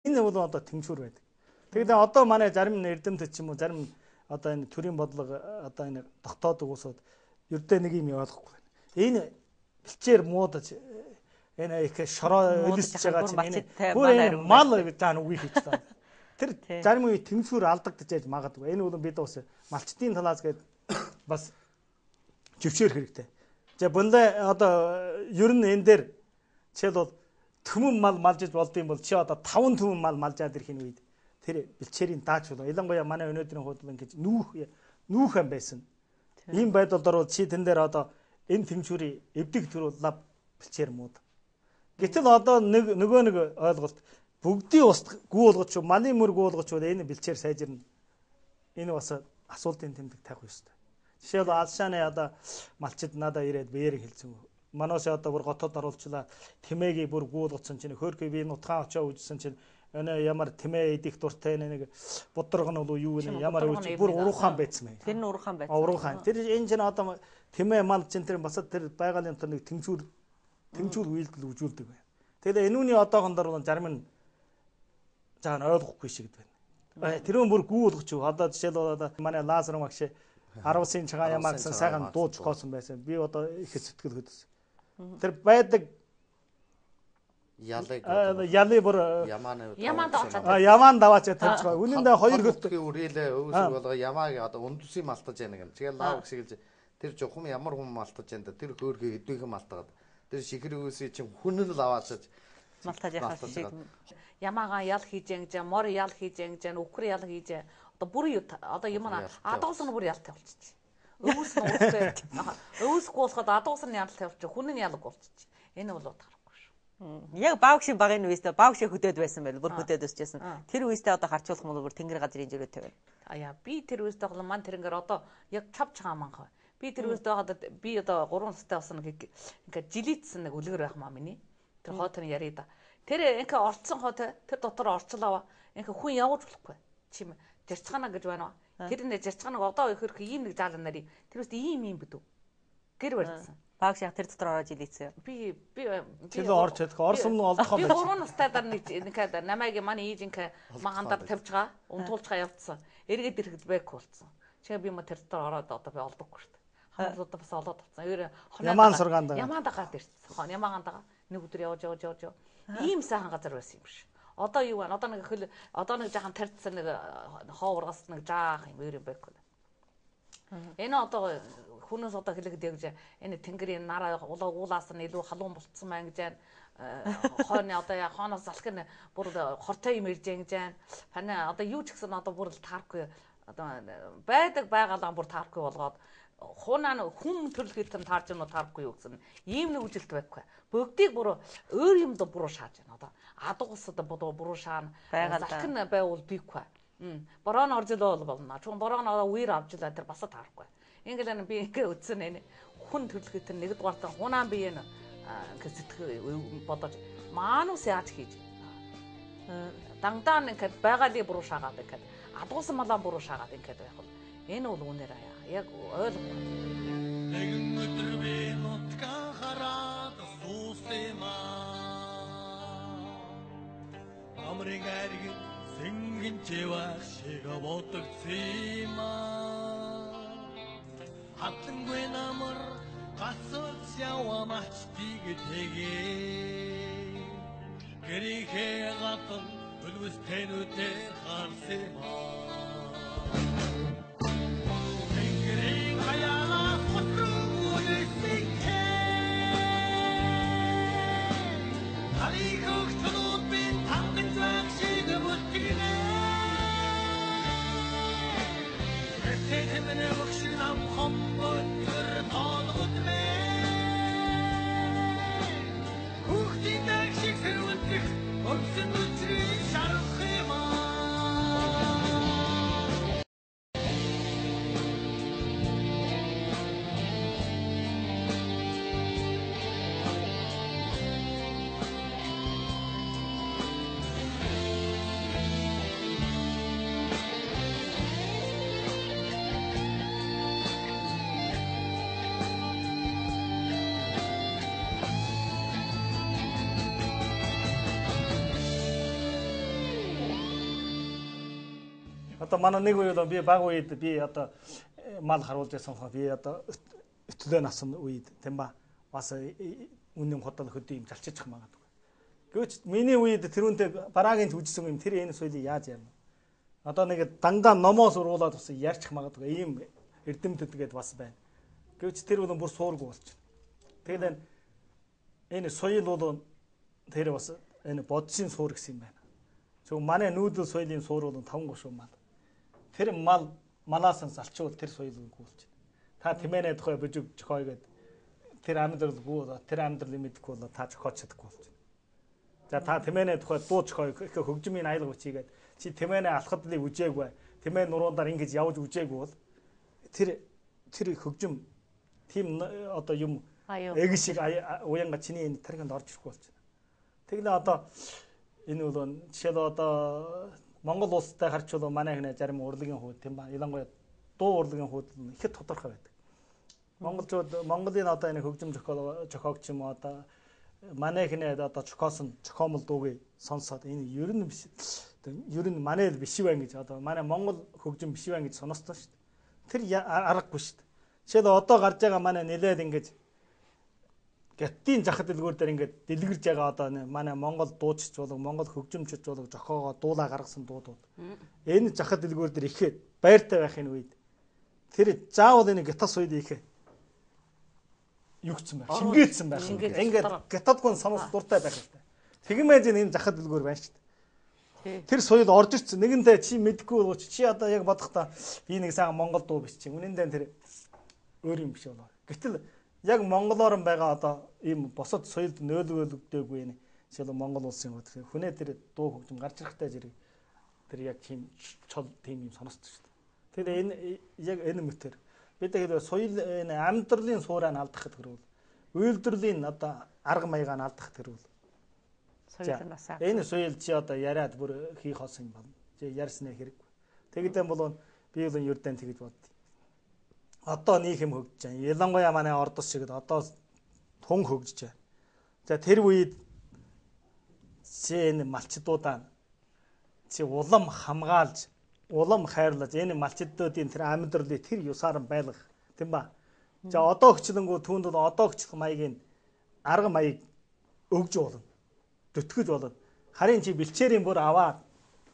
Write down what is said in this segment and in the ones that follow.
Энэ бол одоо тэмцүүр байдаг. Тэгээд одоо манай зарим эрдэмтэд ч юм уу зарим одоо энэ төрийн бодлого одоо энэ тогтоодог усууд ердөө нэг юм ойлгохгүй байна. Энэ бэлчээр муудаж энэ их шороо өлсөж байгаа чинь энэ мал заан үгүй хийж таа. Тэр зарим үе тэмцүүр алдагдаж яж магадгүй. Энэ бол бид бас малчтын талаас гээд бас живчээр хэрэгтэй. За бунлай одоо ер нь энэ дээр жишээл бол төмөн мал малжиж болдсон бол чи одоо 5 төмөн мал малжаад ирэх үед тэр бэлчээрийн дааж болоо. Ялангуяа манай өнөөдрийн хуудал ингэж нүүхэн байсан. Ийм байдалд орвол чи тэн дээр одоо энэ тэмцүүрийн эвдэг төрүүлээ бэлчээр мууд. Гэтэл одоо нөгөө нэг ойлголт бүгдийн ус гүйболгоч малын мөр гүйболгоч энэ бэлчээр сайжирна. Энэ бас асуултын тэмдэг тавих ёстой. Жишээл алшааны одоо малчид надаа ирээд биеэр хэлсэн. Манаас одоо бүр готод оруулчлаа. Тэмээгийг бүр гүйболгоцсон чинь хөөрхий би нутгаан очоо үжсэн чинь энэ ямар тэмээ идэх дуртай нэг бодрог нь бол юу вэ? Ямар үж бүр уруухан байцсан мэй. Тэр нь уруухан байцсан. Уруухан. Тэр энэ чинь одоо тэмээ мал чинь тэр бас тэр байгалийн тэр нэг тэмцүүр үйлдэл үзүүлдэг байна. Тэгээд энүүний одоогон дор зарим нь жаа ойлгохгүй шиг байна. Тэрүүн бүр гүйболгоч. Одоо жишээл одоо манай лазер магш 10-ын цагаан ямаа гэсэн сайхан дууж гоосон байсан. Би одоо их сэтгэл хөдлөсөн. Тэр байдаг ялыг бүр ямаан даваач тавьж байгаа. Үнэндээ хоёр хөлт үрээлээ өөсөг болго ямааг одоо ундүсийн малтаж яана гэн. Тэгээд лав гисгэлж тэр жохом ямар хүм малтаж яана тэр хөөрхий хэдвэхэн малтаад тэр шихэр өөсөй чинь хүн нь лаваачаж малтаж яхаа шиг ямаагаа ял хийж янж мор ял хийж янж үхэр ял хийж одоо бүр одоо юм адуус нь бүр ялтай болчих. Өвс нь өвсгүй болоход адуус нь ялтай болчих. Хүн нь ялг болчих. Энэ бол утгаарахгүй шүү. Яг багшийн багын үестэй багшийн хөдөөд байсан байл бүр хөдөөд өсчихсэн. Тэр үестэй одоо харьцуулах юм бол бүр тэнгэр газрын жирээтэй байна. Яа би тэр үестэй бол ман тэрнгээр одоо яг чавч байгаа манхаа. Би тэр үестэй байгаад би одоо 3 настай болсон ингээд жилитсэн нэг үлгэр байх маа миний. Тэр хоотны яриа да. Тэр ингээ орцсон хот тэр дотор орчлоо. Ингээ хүн явж болохгүй. Чим Жарцгаана гэж байна. Тэр нэ жарцгааныг одоо ихэрх ийм нэг заалан нарыг тэр үст ийм бідв. Гэр барьсан. Багш яг тэр дотор ороод жилийцээ. Би тэр орч чадах орсон нь олдох юм байна. Би 3 настай дараа нэг намайг манай ээж ингээ магандар тавьж байгаа. Унтуулчгаа явцсан. Эргээд ирэхэд бэк болцсон. Чи би тэр дотор ороод одоо би олдоггүй шүү дээ. Хамаалуудаа бас олоод авцсан. Ямаан сургаанд. Ямаан дагаад ирсэн. Ямаан дагаа нэг өдөр явж. Ийм сайхан газар байсан юм шиг. Одоо юу вэ? Одоо нэг жаахан тарьцсан нэг хоовргас нэг жаах юм өөр юм байхгүй. Энэ одоо хүнээс одоо хэлэхэд яг энэ тэнгэрийн нараа уулаас нь илүү халуун болцсон байна гэж хойно одоо хооноос залхин бүр хортой юм ирж байгаа. Таны одоо юу ч гэсэн одоо бүр таарахгүй одоо байдаг байгалаа бүр таарахгүй болгоод хуунаа хүм төрлөختөн таарж гэнэ таарахгүй юу гэсэн ийм нэг үжилт байхгүй. Бүгдийг бүр өөр юмд буруу шааж байна одоо. Адуусад буруу шаана. Залхин байвал бихгүй. Борон оржлоо болно. Чун борон үер авчлаа тэр бас таарахгүй. Ингээл би ингээ үтсэн энэ хүн төрлөختөн нэгдүгээр та хунаа би энэ ингээ сэтгэл бодож маанус яаж хийж дандаа ингээд байгалийн буруу шаагаад ингээд адуусан малаа буруу шаагаад ингээд байх бол энэ бол үнээр яг ойлгохгүй. Нэгэн өдөр би нутгаа хараад суусэмаа. Амрын ариг сэнгэн чивах шиг бодогцсимаа. Хатангүй намар гасууц явамач тигэтэгээ. Гэрийнхээ гатан өлвөс тэнүүтэй харсэмаа. Одоо манай нэг үед би баг үед би одоо мал харуулж байсан хаа би одоо өтлөө насан үед тийм ба бас үнэн хотол хөдөө юм залчиж магадгүй. Гэвч миний үед тэрүүнтэй бараагийн төвжсөн юм тэр энэ соёлыг яаж ярина. Одоо нэг дандаа номоос уруулаад бас ярьчих магадгүй ийм эрдэмтэд бас байна. Гэвч тэр бол бүр суургүй болчихно. Тэгээд энэ соёл бол тэр бас энэ бодсын суур гэсэн юм байна. Зөв манай нүүдэл соёлын суур бол 5 гушуу мал. Тэр малаас нь залчвал тэр соёлыг гүйлж байна. Та тэмээнэ тухай божиг жохой гэдэг тэр амьдрал бүү тэр амьдралыг мэдэхгүй бол та зохиож чадахгүй болж байна. За та тэмээнэ тухай дуу жохой их хөгжмийн аялга бичигээд чи тэмээнэ алхадлыг үжээгүй тэмээн нуруудаар ингэж явж үжээгүй бол тэр хөгжим тийм одоо юм эг шиг уянга чиний энэ тархинд орж ирэхгүй болж байна. Тэглээ одоо энэ бол жишээл одоо Монгол улстай харьцуулбал манай хинэ зарим урлагийн хүүд тийм ба ялангуяа дуу урлагийн хүүд ихэд тодорхой байдаг. Монголын одоо энэ хөгжим зохиогч юм одоо манай хинэ одоо зохиомл дуугийг сонсоод энэ ер нь биш ер нь манай л биш байна гэж одоо манай Монгол хөгжим биш байна гэж сонссон шүү дээ. Тэр аргагүй шүү дээ. Жишээл одоо гарч байгаа манай нэлээд ингэж гаттын захад дэлгүүр дээр ингээд дэлгэрж байгаа одоо манай Монгол дуучч болог Монгол хөгжимчд болог зохиогоо дуулаа гаргасан дуудууд. Энэ захад дэлгүүр дээр ихэд байртай байхын үед тэр заавал энэ гятас соёл ихэ юу гэсэн байх шингээдсэн байх. Ингээд гятадгүй санаас дуртай байх хэрэгтэй. Тэгмээж энэ захад дэлгүүр байна шүү дээ. Тэр соёл орж ирсэн. Нэгэндээ чи мэдгүй бол чи одоо яг бодохдоо би нэг сайхан Монгол дуу биш чи. Үнэндээ тэр өөр юм биш болоо. Гэтэл яг монголоор байгаа одоо ийм босод соёлд нөөлгөлөгдөөгүй энэ жишээл Монгол улсын хүнээ тэр дуу хөгжим гарч ирэхтэй зэрэг тэр яг тийм чол тийм юм сонсдог шүү дээ. Тэгэхээр энэ яг энэ мэтэр бид тэгэхээр соёл энэ амьдралын суурийг алдах хэрэг бол үйлдвэрлэлийн одоо арга маягаа алдах хэрэг бол соёлноос энэ соёл чи одоо яриад бүр хийх болсон юм байна. Чи ярьсны хэрэггүй. Тэгдэм бол би бол ердэн тэгж боддیں۔ Одоо нийт юм хөгжиж байна. Ялангуяа манай ордос шиг одоо тун хөгжиж байна. За тэр үед чи энэ малчдуудаа чи улам хамгаалж, улам хайрлаж энэ малчдуудын тэр амьдралыг тэр юсаар байлгах тийм ба. За одоо хөчлөнгөө түүнд бол одоо хөчлөх маягийн арга маяг өгж болно. Төтгөж болно. Харин чи бэлчээрийн бүр аваад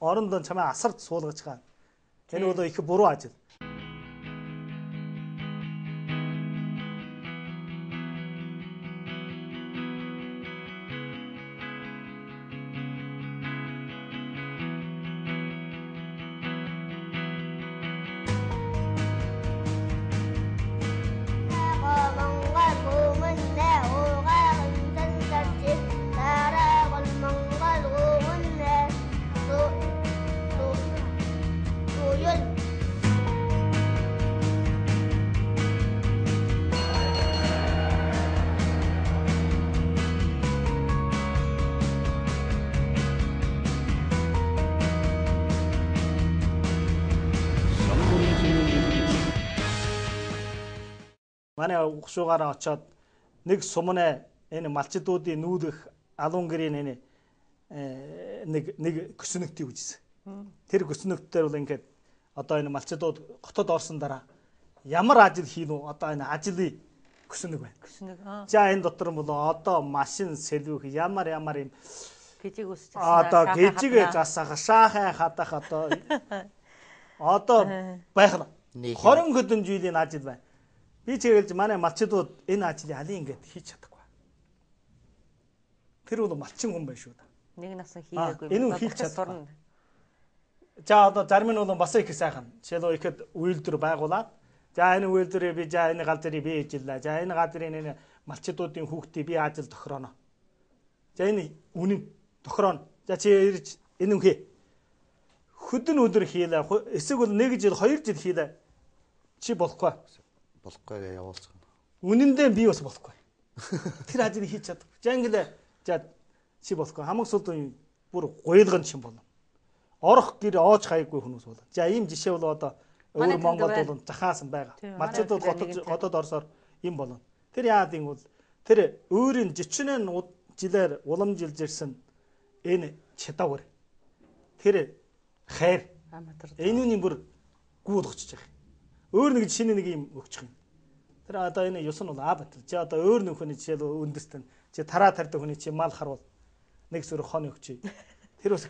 орондоо чамаа асарт суулгаж байгаа. Энэ бол их буруу ажил. Манай угшуугаараа очоод нэг сумнаа энэ малчдуудын нүүдэх алуун гэрийн энэ нэг көснөгтийг үзсэн. Тэр көснөгтдөр бол ингээд одоо энэ малчдууд хотод орсон дараа ямар ажил хийн үү? Одоо энэ ажлын көснөг байна. Көснөг. За энэ дотор бол одоо машин сэлвэх ямар юм гижиг үсчихсэн. Одоо гижиг засах, шаахан хадах одоо байх 20 хэдэн жилийн ажил байна. Би чиглэж манай малчдууд энэ ажлыг алин ингээд хийж чадахгүй. Тэр бол малчин хүн байна шүү дээ. Нэг насан хийгээгүй. Энэ хийж чадна. За одоо зарим нь бол бас их сайхан. Жишээлбэл ихэд үйлдвэр байгуулад за энэ үйлдвэрээ би за энэ газрыг би ээжлээ. За энэ газрын энэ малчдуудын хүүхдийг би ажил тохирооно. За энэ үнэн тохирооно. За чи ирж энэ үнхээ. Хөдөн өдөр хийлээ. Эсвэл нэг жил 2 жил хийлээ. Чи болохгүй. Болохгүй явуулцгаа. Үнэндээ би бас болохгүй. Тэр ажлыг хийж чадах. За ингээл за чи болохгүй. Хамаг сүлдэн бүр гуйлган шин болно. Орох гэр оож хайггүй хүмүүс бол. За ийм жишээ бол одоо өөр Монголд бол захаасан байгаа. Малчдууд хотод орсоор юм болно. Тэр яад юм бол тэр өөрийн жичнэн жилээр уламжилж ирсэн энэ чадвар. Тэр хайр Аматар. Энэ бүр гүйл хочж байгаа. Өөр нэг шинэ нэг юм өгчих юм. Тэр одоо энэ ёс нь бол Баатар. Чи одоо өөр нэг хүний жишээл үндэстэн чи тараа тарьдаг хүний чи мал харвал нэг сүрэг хонь өгчий. Тэр бас